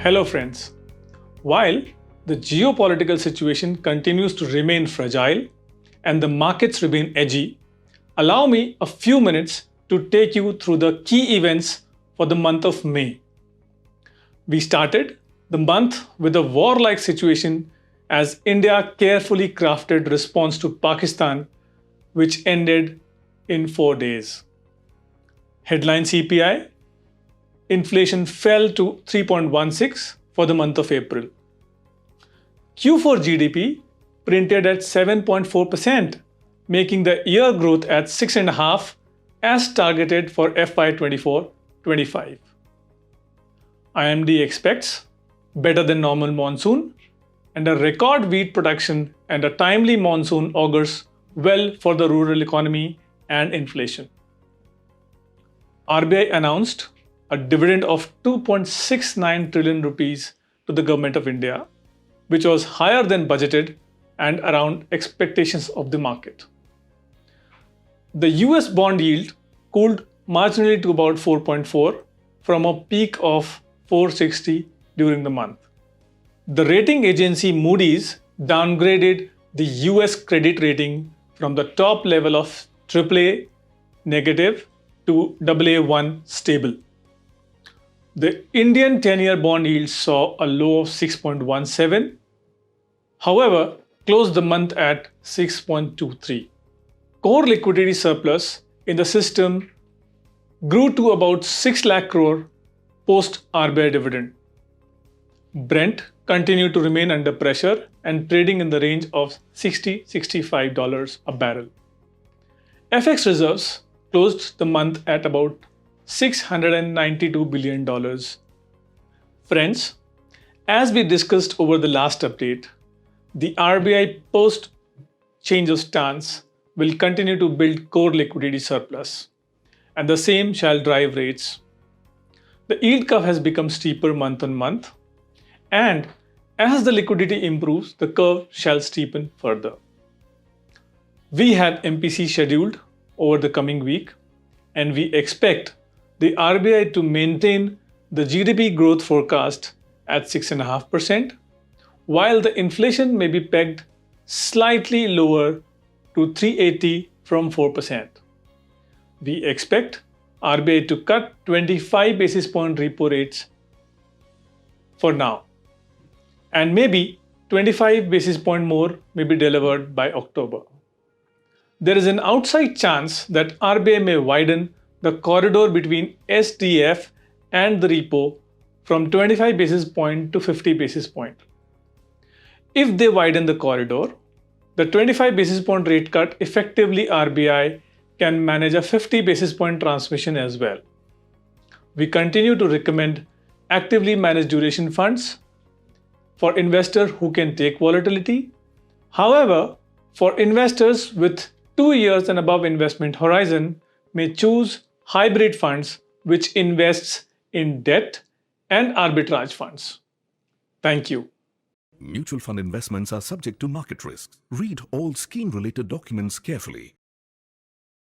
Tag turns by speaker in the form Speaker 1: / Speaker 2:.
Speaker 1: Hello friends. While the geopolitical situation continues to remain fragile and the markets remain edgy, allow me a few minutes to take you through the key events for the month of May. We started the month with a warlike situation as India carefully crafted response to Pakistan, which ended in 4 days. Headline CPI: inflation fell to 3.16 for the month of April. Q4 GDP printed at 7.4%, making the year growth at 6.5% as targeted for FY 24-25. IMD expects better than normal monsoon and a record wheat production, and a timely monsoon augurs well for the rural economy and inflation. RBI announced a dividend of 2.69 trillion rupees to the Government of India, which was higher than budgeted and around expectations of the market. The US bond yield cooled marginally to about 4.4 from a peak of 460 during the month. The rating agency Moody's downgraded the US credit rating from the top level of AAA negative to AA1 stable. The Indian 10-year bond yield saw a low of 6.17, however, closed the month at 6.23. Core liquidity surplus in the system grew to about 6 lakh crore post RBI dividend. Brent continued to remain under pressure and trading in the range of $60-65 a barrel. FX reserves closed the month at about $692 billion. Friends, as we discussed over the last update, the RBI post change of stance will continue to build core liquidity surplus, and the same shall drive rates. The yield curve has become steeper month on month, and as the liquidity improves, the curve shall steepen further. We have MPC scheduled over the coming week, and we expect the RBI to maintain the GDP growth forecast at 6.5%, while the inflation may be pegged slightly lower to 380 from 4%. We expect RBI to cut 25 basis point repo rates for now, and maybe 25 basis point more may be delivered by October. There is an outside chance that RBI may widen the corridor between SDF and the repo from 25 basis point to 50 basis point. If they widen the corridor, the 25 basis point rate cut, effectively RBI can manage a 50 basis point transmission as well. We continue to recommend actively managed duration funds for investors who can take volatility. However, for investors with 2 years and above investment horizon, may choose hybrid funds which invests in debt and arbitrage funds. Thank you.
Speaker 2: Mutual fund investments are subject to market risks. Read all scheme-related documents carefully.